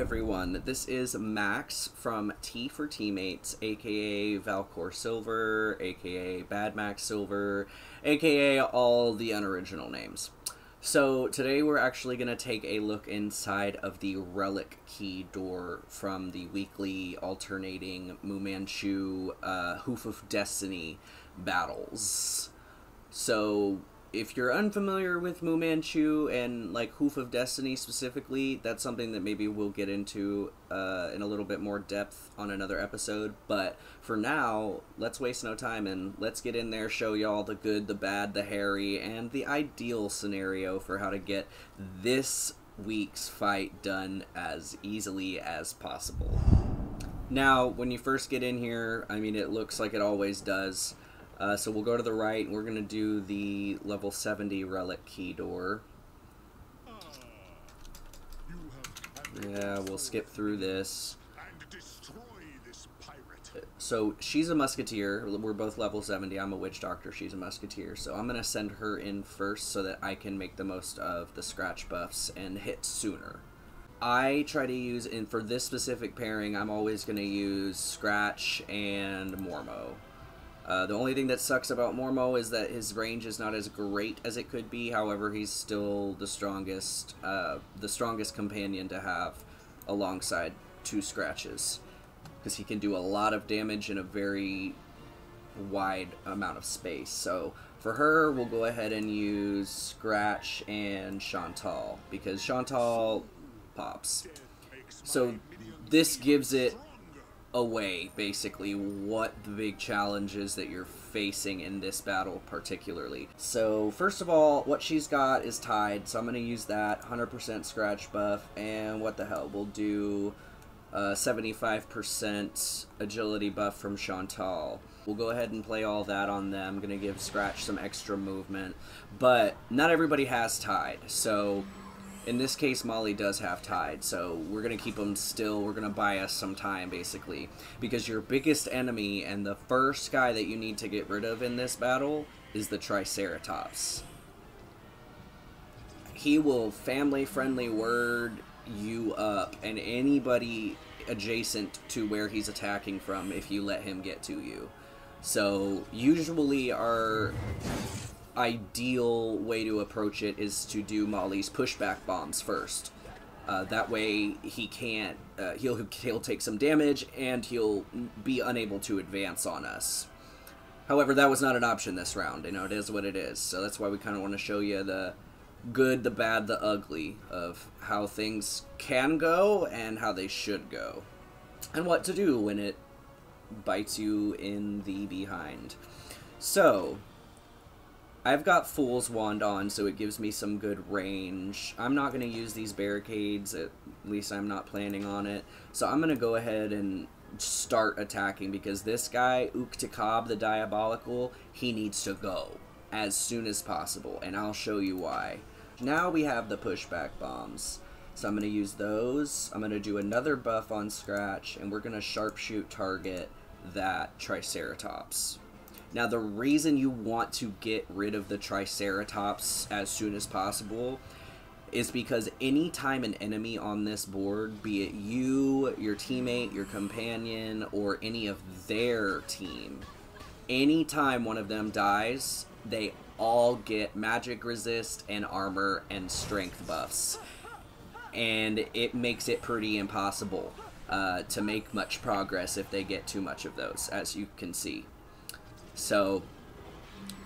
everyone, this is Max from T for Teammates, aka Valcor Silver, aka Bad Max Silver, aka all the unoriginal names. So today we're actually going to take a look inside of the Relic Key Door from the weekly alternating Mu Manchu Hoof of Destiny battles. So if you're unfamiliar with Mu Manchu and like Hoof of Destiny specifically, that's something that maybe we'll get into in a little bit more depth on another episode. But for now, let's waste no time and let's get in there, show y'all the good, the bad, the hairy, and the ideal scenario for how to get this week's fight done as easily as possible. Now, when you first get in here, I mean, it looks like it always does. So we'll go to the right, and we're going to do the level 70 Relic Key Door. Yeah, we'll skip through this. So she's a Musketeer. We're both level 70. I'm a Witchdoctor. She's a Musketeer. So I'm going to send her in first so that I can make the most of the scratch buffs and hit sooner. I try to use, and for this specific pairing, I'm always going to use Scratch and Mormo. The only thing that sucks about Mormo is that his range is not as great as it could be. However, he's still the strongest companion to have alongside two Scratches, because he can do a lot of damage in a very wide amount of space. So for her, we'll go ahead and use Scratch and Chantal, because Chantal pops. So this gives it away, basically, what the big challenge is that you're facing in this battle particularly. So first of all, what she's got is tied, so I'm going to use that 100% scratch buff, and what the hell, we'll do 75% agility buff from Chantal. We'll go ahead and play all that on them. I'm going to give Scratch some extra movement, but not everybody has tied, so in this case, Molly does have tied, so we're going to keep them still. We're going to buy us some time, basically, because your biggest enemy and the first guy that you need to get rid of in this battle is the Triceratops. He will family-friendly word you up, and anybody adjacent to where he's attacking from if you let him get to you. So, usually our ideal way to approach it is to do Molly's pushback bombs first. That way he can't, he'll take some damage and he'll be unable to advance on us. However, that was not an option this round. You know, it is what it is. So that's why we kind of want to show you the good, the bad, the ugly of how things can go and how they should go, and what to do when it bites you in the behind. So I've got Fool's Wand on, so it gives me some good range. I'm not going to use these barricades, at least I'm not planning on it. So I'm going to go ahead and start attacking, because this guy, Uktikab the Diabolical, he needs to go as soon as possible, and I'll show you why. Now we have the pushback bombs, so I'm going to use those. I'm going to do another buff on Scratch, and we're going to sharpshoot target that Triceratops. Now, the reason you want to get rid of the Triceratops as soon as possible is because anytime an enemy on this board, be it you, your teammate, your companion, or any of their team, anytime one of them dies, they all get magic resist and armor and strength buffs. And it makes it pretty impossible to make much progress if they get too much of those, as you can see. So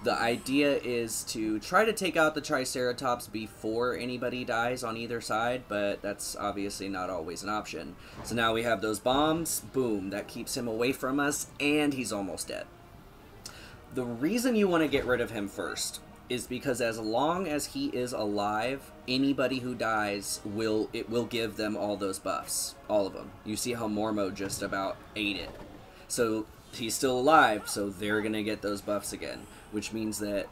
the idea is to try to take out the Triceratops before anybody dies on either side, but that's obviously not always an option. So now we have those bombs, boom, that keeps him away from us, and he's almost dead. The reason you want to get rid of him first is because as long as he is alive, anybody who dies, it will give them all those buffs, all of them. You see how Mormo just about ate it. So he's still alive, so they're going to get those buffs again, which means that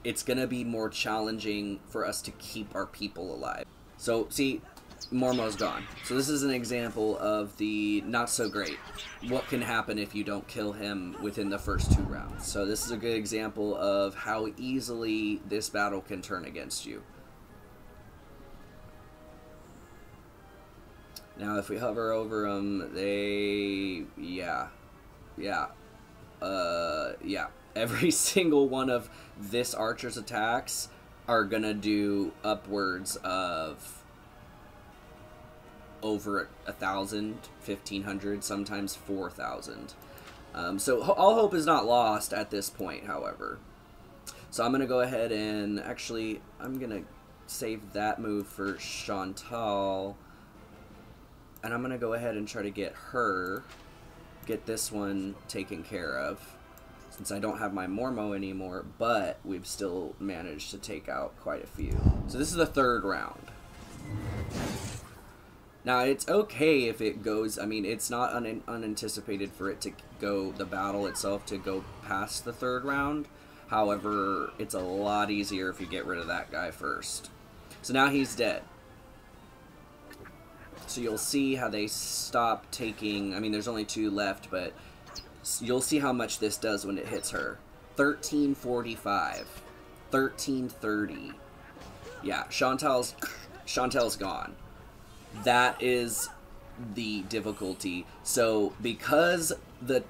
it's going to be more challenging for us to keep our people alive. So, see, Mormo's gone. So this is an example of the not so great. What can happen if you don't kill him within the first 2 rounds? So this is a good example of how easily this battle can turn against you. Now, if we hover over them, they... yeah. Yeah. Yeah. Every single one of this archer's attacks are gonna do upwards of over 1,000, 1,500, sometimes 4,000. So all hope is not lost at this point, however. So I'm gonna go ahead and actually, I'm gonna save that move for Chantal. And I'm going to go ahead and try to get this one taken care of, since I don't have my Mormo anymore, but we've still managed to take out quite a few. So this is the third round. Now, it's okay if it goes, I mean, it's not unanticipated for it to go, the battle itself to go past the third round. However, it's a lot easier if you get rid of that guy first. So now he's dead. So you'll see how they stop taking, I mean, there's only 2 left, but you'll see how much this does when it hits her. 1345, 1330. Yeah, Chantal's gone. That is the difficulty. So because the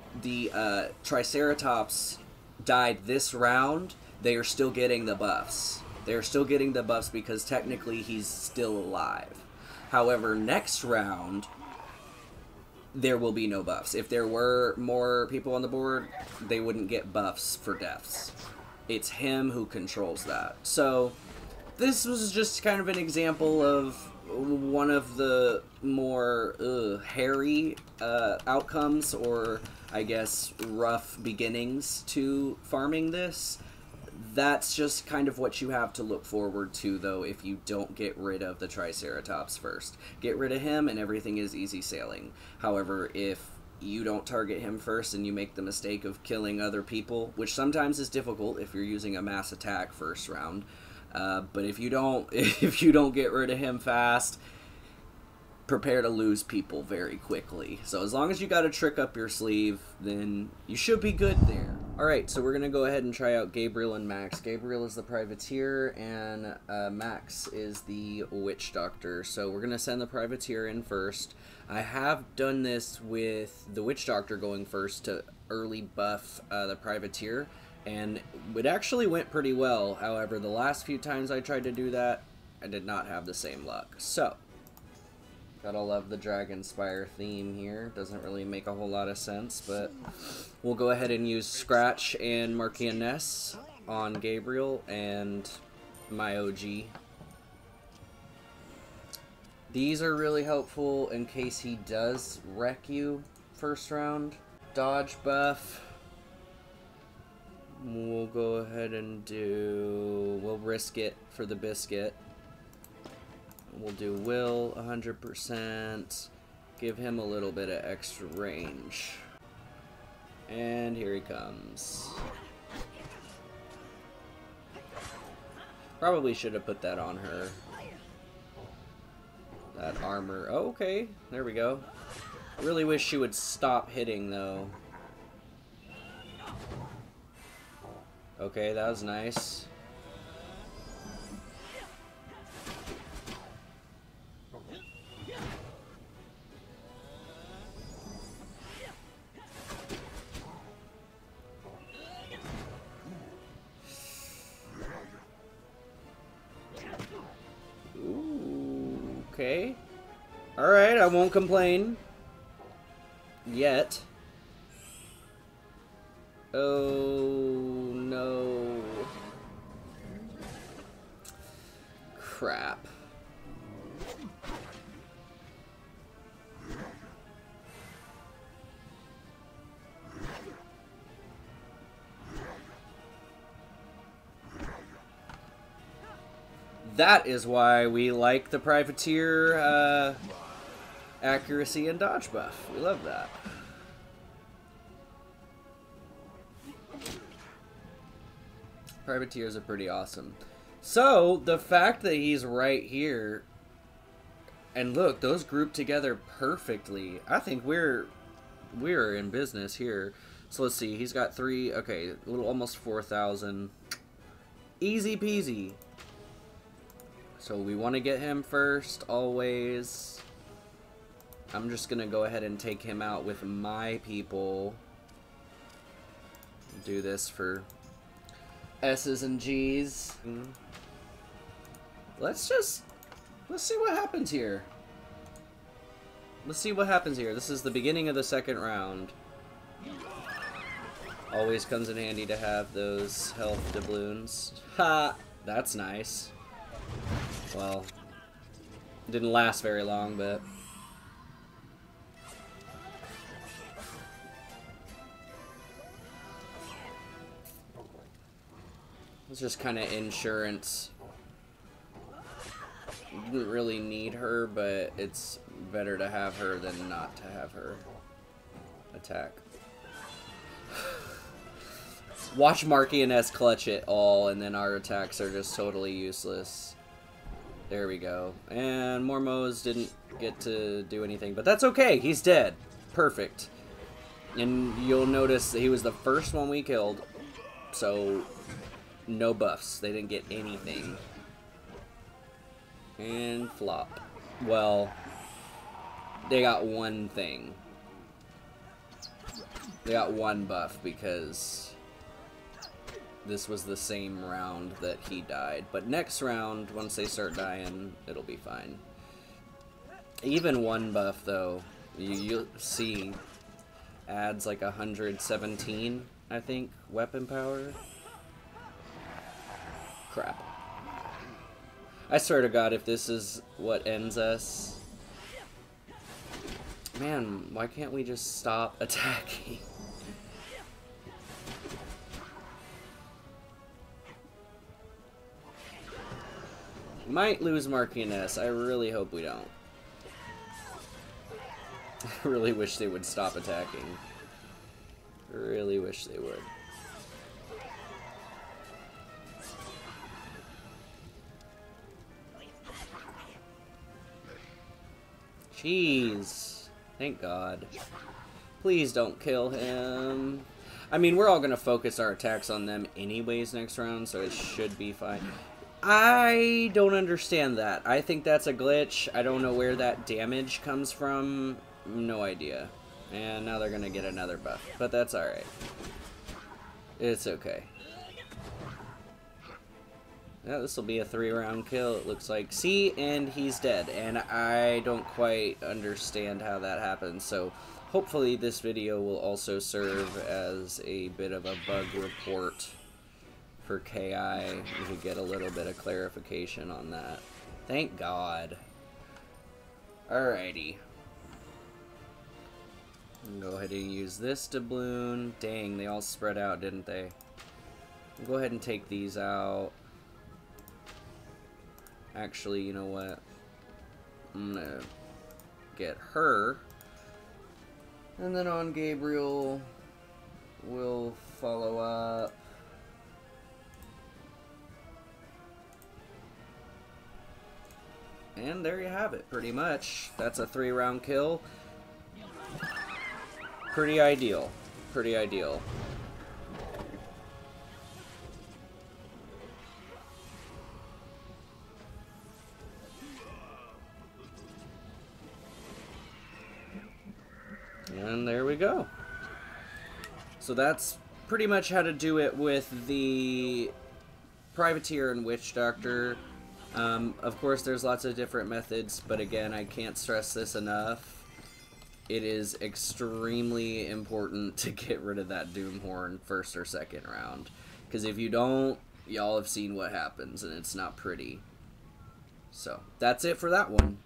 Triceratops died this round, they are still getting the buffs. They're still getting the buffs because technically he's still alive. However, next round, there will be no buffs. If there were more people on the board, they wouldn't get buffs for deaths. It's him who controls that. So, this was just kind of an example of one of the more hairy outcomes, or I guess rough beginnings to farming this. That's just kind of what you have to look forward to, though, if you don't get rid of the Triceratops first. Get rid of him and everything is easy sailing. However, if you don't target him first and you make the mistake of killing other people, which sometimes is difficult if you're using a mass attack first round, but if you don't get rid of him fast, prepare to lose people very quickly. So as long as you got a trick up your sleeve, then you should be good there. Alright, so we're going to go ahead and try out Gabriel and Max. Gabriel is the Privateer, and Max is the Witchdoctor. So we're going to send the Privateer in first. I have done this with the Witchdoctor going first to early buff the Privateer, and it actually went pretty well. However, the last few times I tried to do that, I did not have the same luck. So, gotta love the Dragonspire theme here. Doesn't really make a whole lot of sense, but we'll go ahead and use Scratch and Marchioness on Gabriel and my OG. These are really helpful in case he does wreck you first round. Dodge buff. We'll go ahead and we'll risk it for the biscuit. We'll do Will 100%. Give him a little bit of extra range. And here he comes. Probably should have put that on her. That armor. Oh, okay, there we go. Really wish she would stop hitting, though. Okay, that was nice. Ooh, okay. Alright, I won't complain. Yet. Oh, no. Crap. That is why we like the Privateer accuracy and dodge buff. We love that. Privateers are pretty awesome. So, the fact that he's right here, and look, those group together perfectly. I think we're in business here. So let's see, he's got 3, okay, a little almost 4,000. Easy peasy. So we want to get him first, always. I'm just gonna go ahead and take him out with my people. Do this for S's and G's. Let's see what happens here. Let's see what happens here. This is the beginning of the second round. Always comes in handy to have those health doubloons. Ha! That's nice. Well, didn't last very long, but... it's just kind of insurance. Didn't really need her, but it's better to have her than not to have her attack. Watch Marky and S clutch it all, and then our attacks are just totally useless. There we go. And Mormos didn't get to do anything, but that's okay. He's dead. Perfect. And you'll notice that he was the first one we killed, so no buffs. They didn't get anything. And flop. Well, they got one thing. They got one buff because this was the same round that he died. But next round, once they start dying, it'll be fine. Even one buff, though, you'll see adds like 117, I think, weapon power. Crap. I swear to God, if this is what ends us... man, why can't we just stop attacking? Might lose Marky and S. I really hope we don't. I really wish they would stop attacking. I really wish they would. Jeez. Thank God. Please don't kill him. I mean, we're all going to focus our attacks on them anyways next round, so it should be fine. I don't understand that. I think that's a glitch. I don't know where that damage comes from. No idea. And now they're going to get another buff. But that's alright. It's okay. Yeah, this will be a 3-round kill, it looks like. See, and he's dead. And I don't quite understand how that happens. So hopefully this video will also serve as a bit of a bug report for KI. We could get a little bit of clarification on that. Thank God. Alrighty. Go ahead and use this doubloon. Dang, they all spread out, didn't they? Go ahead and take these out. Actually, you know what? I'm gonna get her. And then on Gabriel, we'll follow up. And there you have it, pretty much. That's a 3-round kill. Pretty ideal. Pretty ideal. And there we go. So that's pretty much how to do it with the Privateer and Witchdoctor. Of course, there's lots of different methods, but again, I can't stress this enough. It is extremely important to get rid of that Doomhorn first or second round. Because if you don't, y'all have seen what happens, and it's not pretty. So, that's it for that one.